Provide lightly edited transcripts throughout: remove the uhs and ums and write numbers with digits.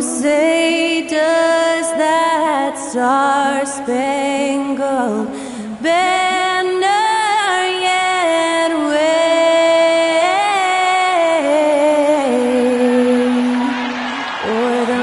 say, does that star-spangled banner yet wave o'er the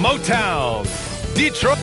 Motown, Detroit.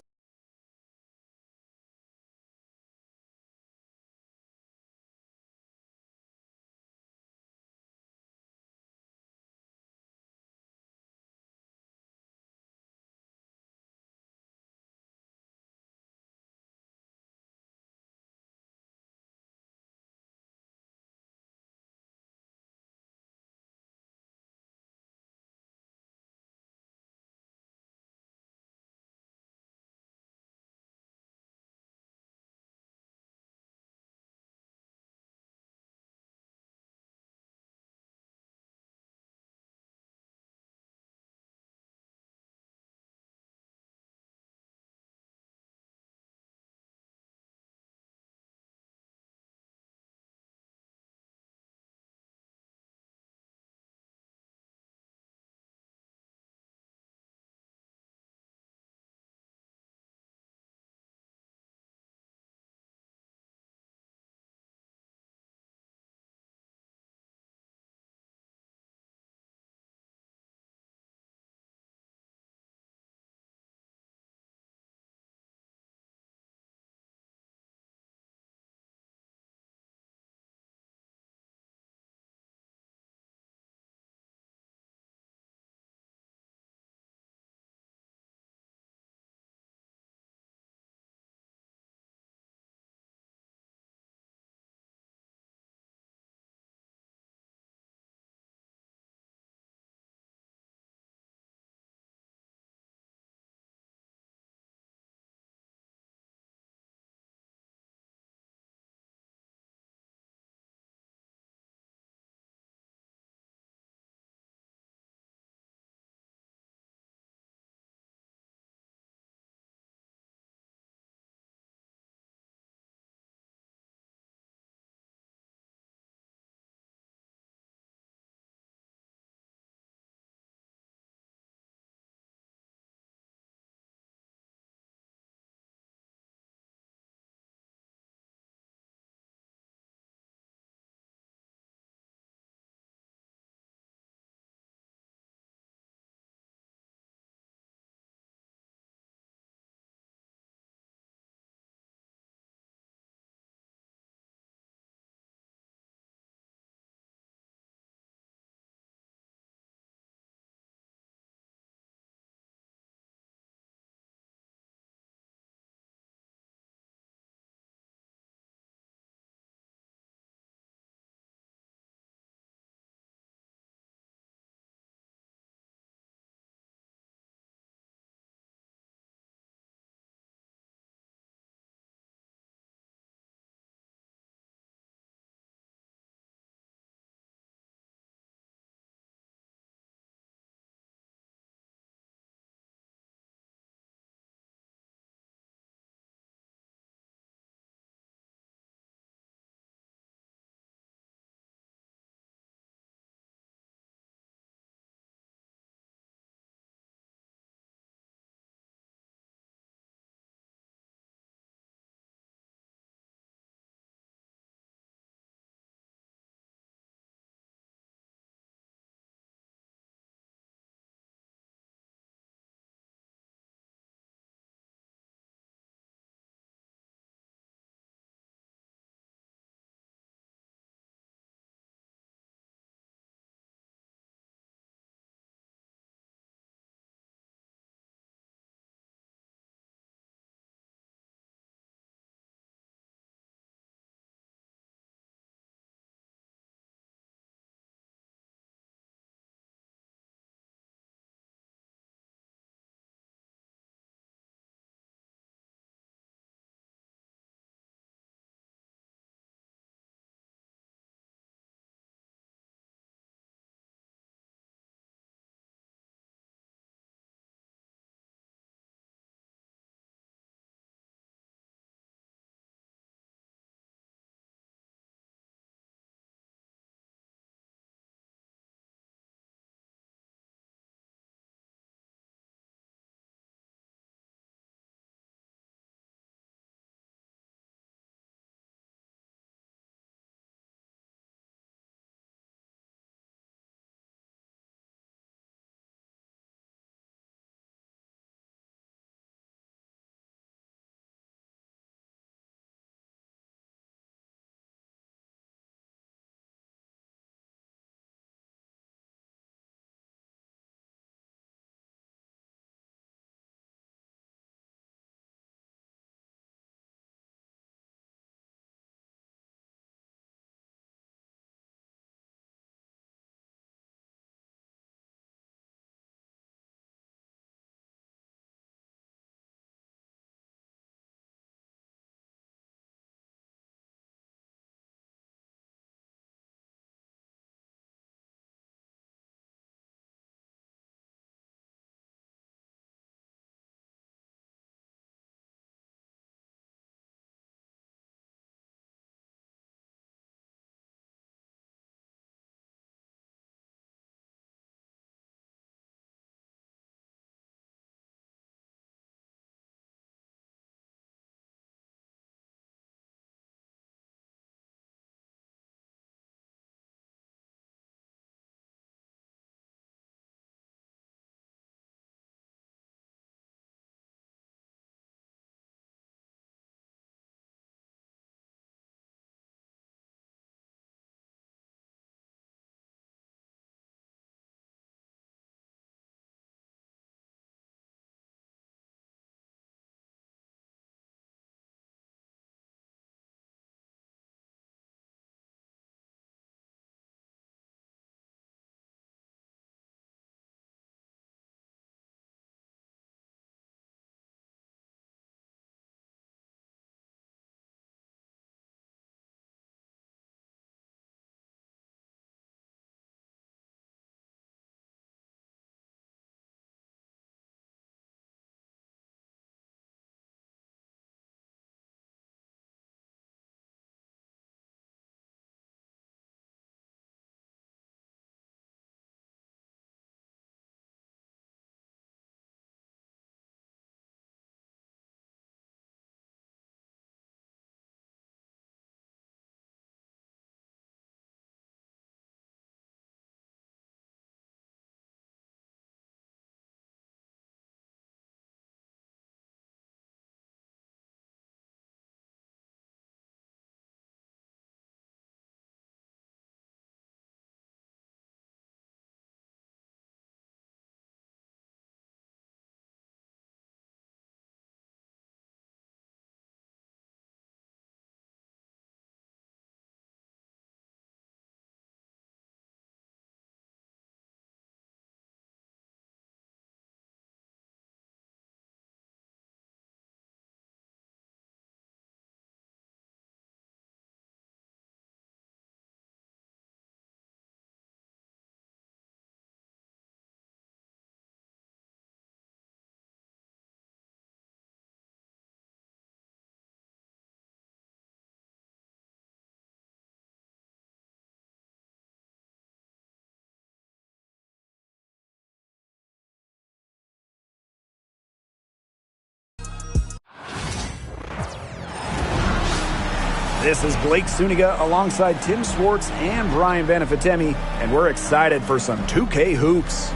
This is Blake Suniga alongside Tim Swartz and Brian Banafitemi, and we're excited for some 2K hoops.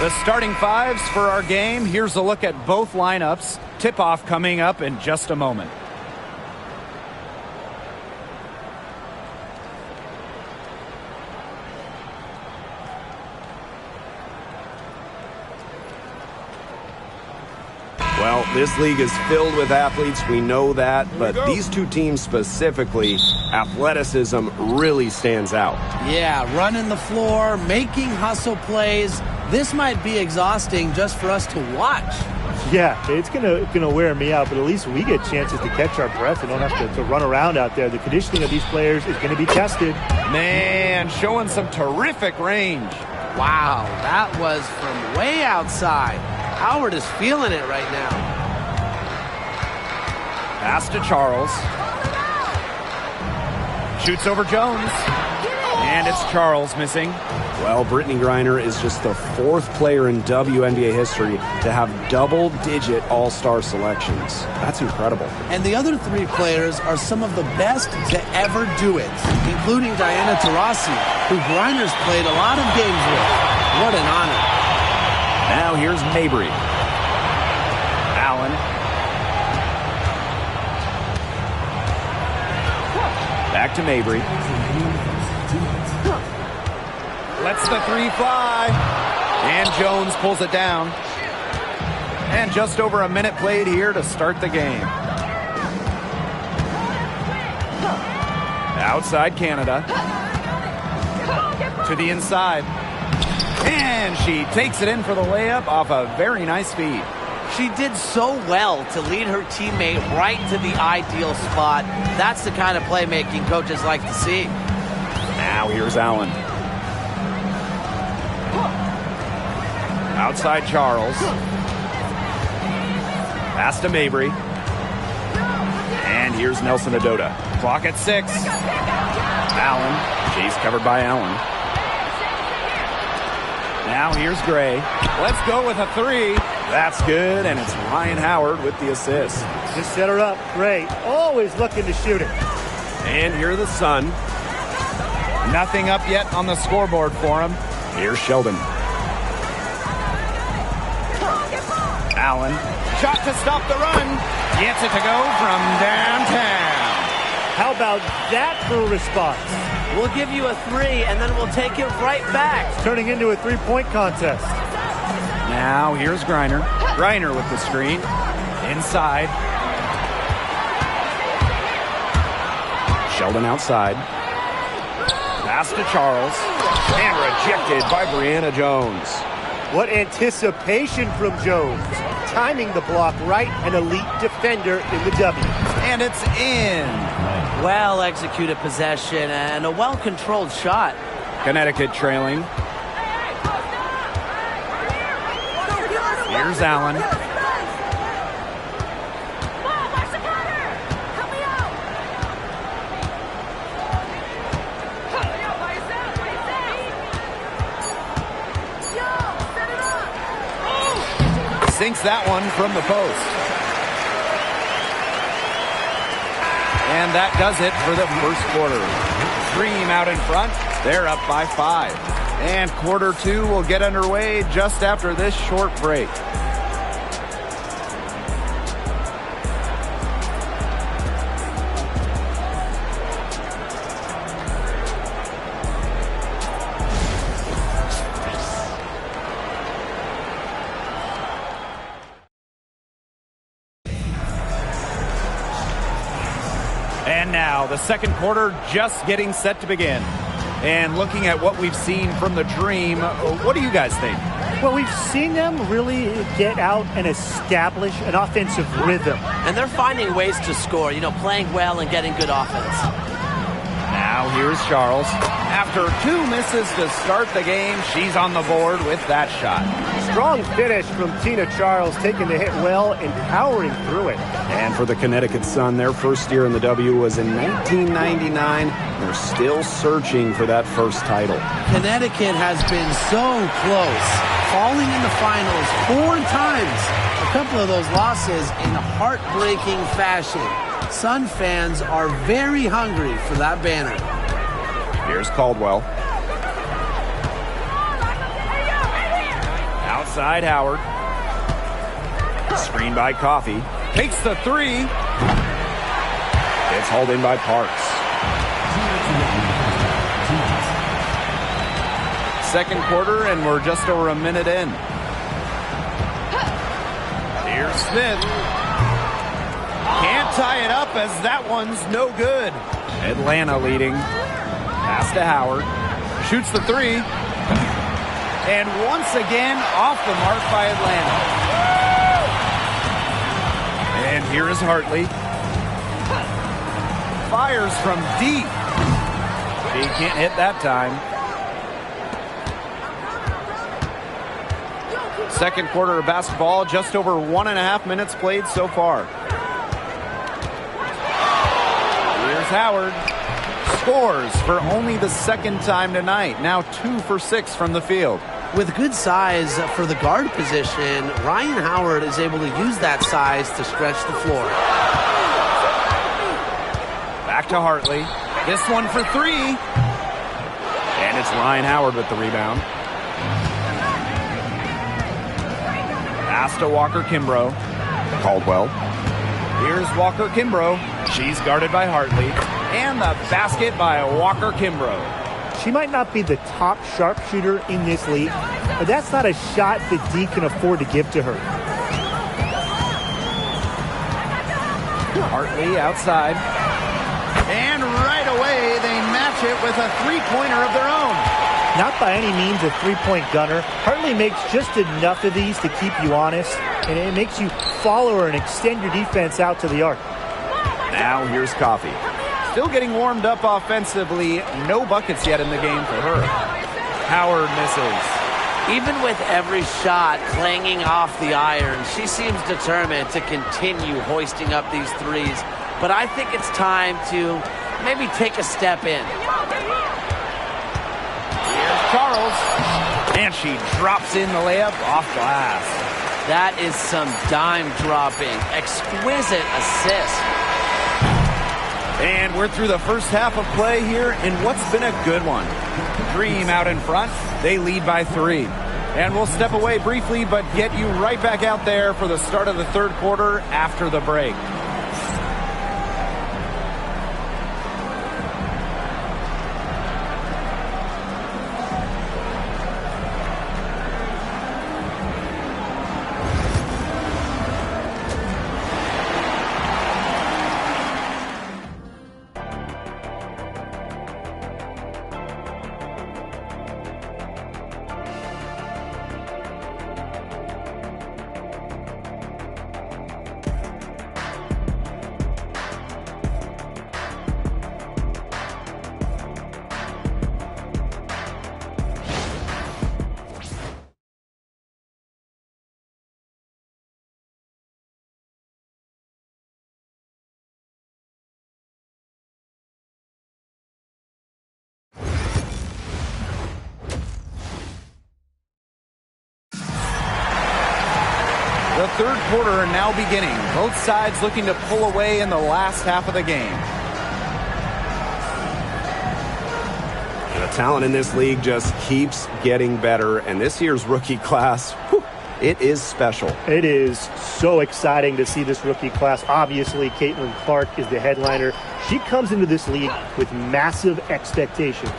The starting fives for our game. Here's a look at both lineups. Tip-off coming up in just a moment. Well, this league is filled with athletes, we know that, but these two teams specifically, athleticism really stands out. Yeah, running the floor, making hustle plays. This might be exhausting just for us to watch. Yeah, it's gonna wear me out, but at least we get chances to catch our breath and don't have to run around out there. The conditioning of these players is going to be tested. Man, showing some terrific range. Wow, that was from way outside. Howard is feeling it right now. Pass to Charles. Shoots over Jones. And it's Charles missing. Well, Brittany Griner is just the fourth player in WNBA history to have double-digit all-star selections. That's incredible. And the other three players are some of the best to ever do it, including Diana Taurasi, who Griner's played a lot of games with. What an honor. Now here's Mabry. Allen. Back to Mabry. Lets the three fly. And Jones pulls it down. And just over a minute played here to start the game. Outside Canada. To the inside. And she takes it in for the layup off a very nice feed. She did so well to lead her teammate right to the ideal spot. That's the kind of playmaking coaches like to see. Now here's Allen. Outside Charles. Pass to Mabry. And here's Nelson Adota. Clock at 6. Allen. She's covered by Allen. Now here's Gray. Let's go with a 3. That's good, and it's Ryan Howard with the assist. Just set her up. Great. Always looking to shoot it. And here the Sun. Nothing up yet on the scoreboard for him. Here's Sheldon. Allen. Shot to stop the run. Gets it to go from downtown. How about that for a response? We'll give you a 3, and then we'll take it right back. It's turning into a three-point contest. Now here's Griner. Griner with the screen. Inside. Sheldon outside. Pass to Charles. And rejected by Brianna Jones. What anticipation from Jones. Timing the block right, an elite defender in the W. And it's in. Well-executed possession and a well-controlled shot. Connecticut trailing. Here's Allen. Sinks that one from the post. And that does it for the first quarter. Dream out in front. They're up by 5. And quarter 2 will get underway just after this short break. And now the second quarter just getting set to begin. And looking at what we've seen from the Dream, what do you guys think? Well, we've seen them really get out and establish an offensive rhythm. And they're finding ways to score, playing well and getting good offense. Now here's Charles. After 2 misses to start the game, she's on the board with that shot. Strong finish from Tina Charles, taking the hit well and powering through it. And for the Connecticut Sun, their first year in the W was in 1999. They're still searching for that first title. Connecticut has been so close, falling in the finals 4 times. A couple of those losses in heartbreaking fashion. Sun fans are very hungry for that banner. Here's Caldwell. Outside Howard. Screen by Coffey. Takes the three. It's hauled in by Parks. Second quarter, and we're just over a minute in. Here's Smith. Can't tie it up as that one's no good. Atlanta leading. Pass to Howard. Shoots the three. And once again, off the mark by Atlanta. And here is Hartley. Fires from deep. He can't hit that time. Second quarter of basketball, just over 1.5 minutes played so far. Here's Howard. Scores for only the second time tonight. Now 2 for 6 from the field. With good size for the guard position, Ryan Howard is able to use that size to stretch the floor. Back to Hartley. This one for three. And it's Ryan Howard with the rebound. Pass to Walker Kimbrough. Caldwell. Here's Walker Kimbrough. She's guarded by Hartley. And the basket by Walker Kimbrough. She might not be the top sharpshooter in this league, but that's not a shot that D can afford to give to her. Hartley outside. And right away, they match it with a three-pointer of their own. Not by any means a three-point gunner. Hartley makes just enough of these to keep you honest, and it makes you follow her and extend your defense out to the arc. Now here's Coffey. Still getting warmed up offensively. No buckets yet in the game for her. Howard misses. Even with every shot clanging off the iron, she seems determined to continue hoisting up these threes. But I think it's time to maybe take a step in. Here's Charles. And she drops in the layup off glass. That is some dime dropping. Exquisite assist. And we're through the first half of play here in what's been a good one. Dream out in front. They lead by 3. And we'll step away briefly, but get you right back out there for the start of the third quarter after the break. The third quarter now beginning. Both sides looking to pull away in the last half of the game. The talent in this league just keeps getting better, and this year's rookie class, whew, it is special. It is so exciting to see this rookie class. Obviously, Caitlin Clark is the headliner. She comes into this league with massive expectations.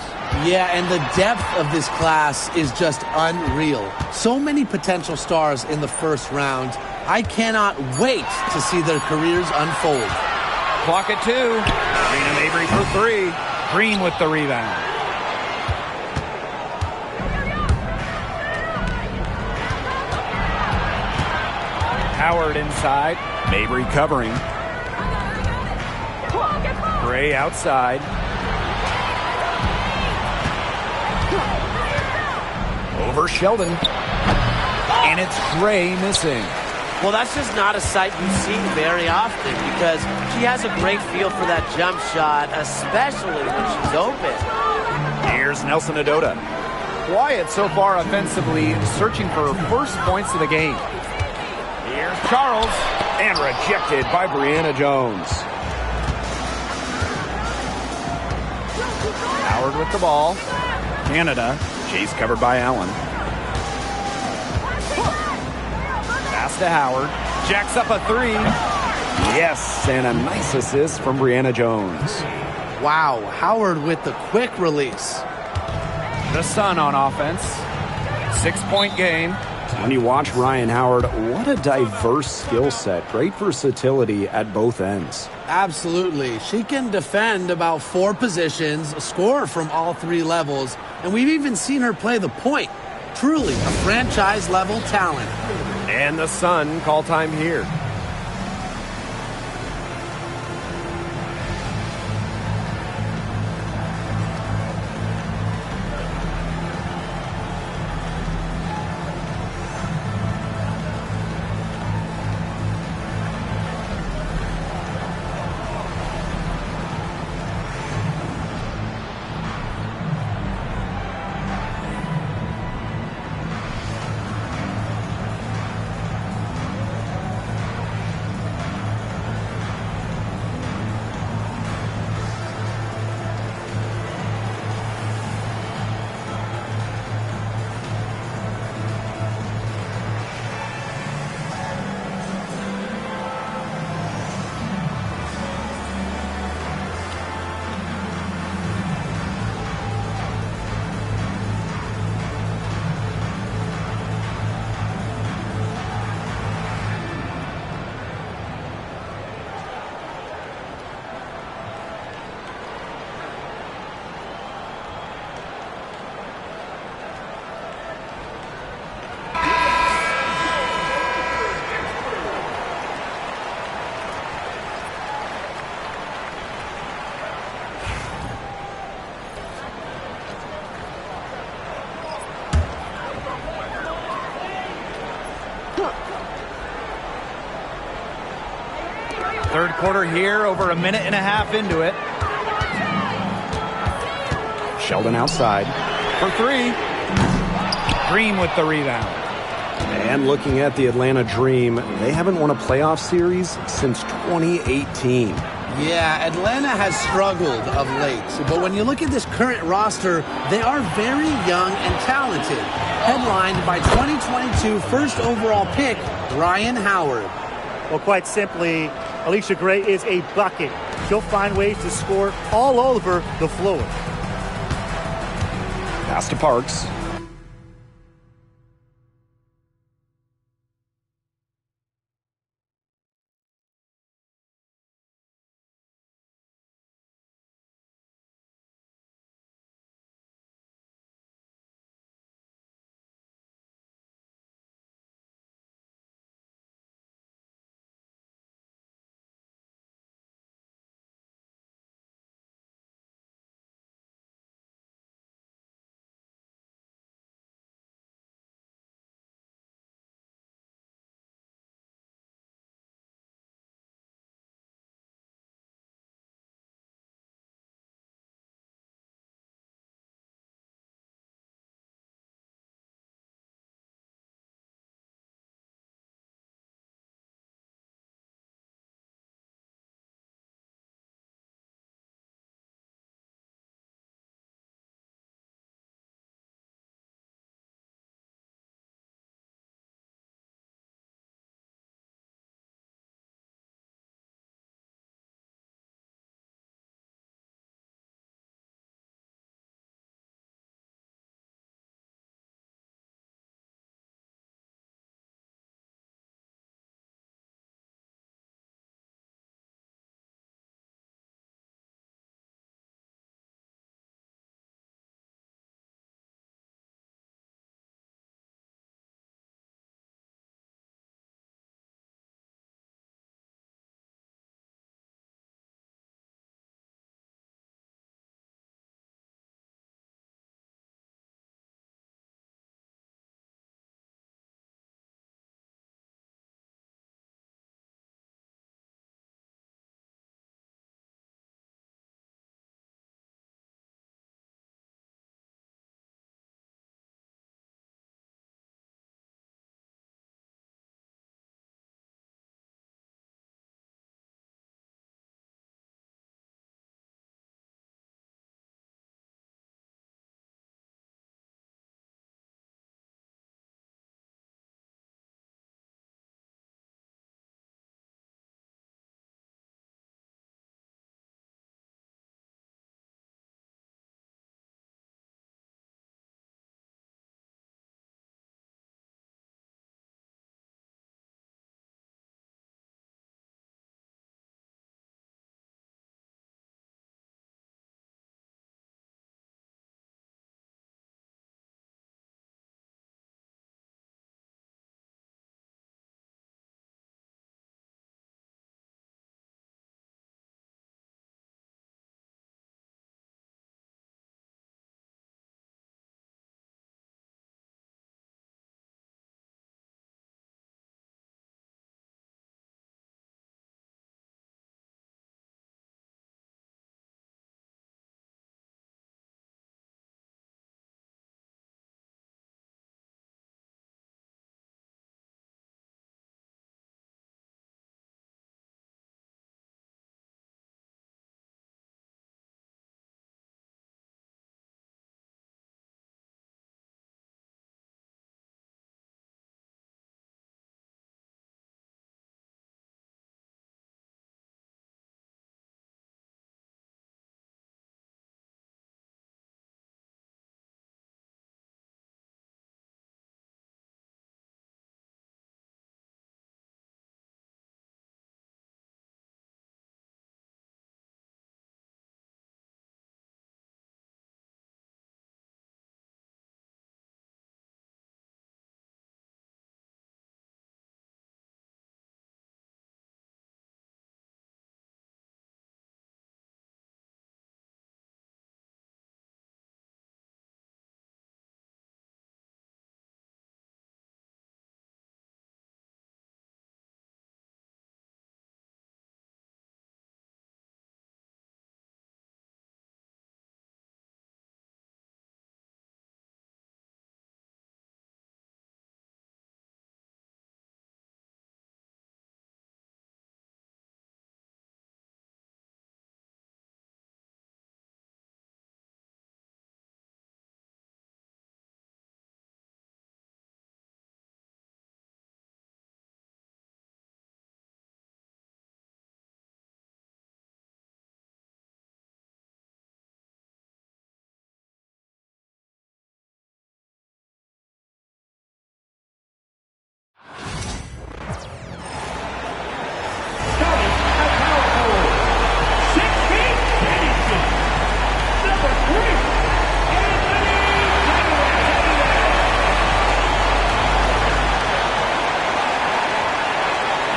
Yeah, and the depth of this class is just unreal. So many potential stars in the first round. I cannot wait to see their careers unfold. Clock at 2. Serena Mabry for 3. Green with the rebound. Howard inside. Mabry covering. Gray outside. Over Sheldon. And it's Gray missing. Well, that's just not a sight you see very often because she has a great feel for that jump shot, especially when she's open. Here's Nelson Adota. Quiet so far offensively, searching for her first points of the game. Here's Charles. And rejected by Brianna Jones. Howard with the ball. Canada. Chase covered by Allen. Pass to Howard. Jacks up a three. Yes, and a nice assist from Brianna Jones. Wow, Howard with the quick release. The Sun on offense. 6-point game. When you watch Ryan Howard, what a diverse skill set. Great versatility at both ends. Absolutely. She can defend about 4 positions, score from all 3 levels, and we've even seen her play the point. Truly a franchise-level talent. And the Sun call time here. Third quarter here, over a minute and a half into it. Sheldon outside. For 3. Green with the rebound. And looking at the Atlanta Dream, they haven't won a playoff series since 2018. Yeah, Atlanta has struggled of late, but when you look at this current roster, they are very young and talented. Headlined by 2022 first overall pick, Ryan Howard. Well, quite simply, Alicia Gray is a bucket. She'll find ways to score all over the floor. Pass to Parks.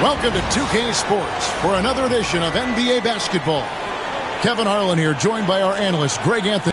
Welcome to 2K Sports for another edition of NBA basketball. Kevin Harlan here, joined by our analyst Greg Anthony.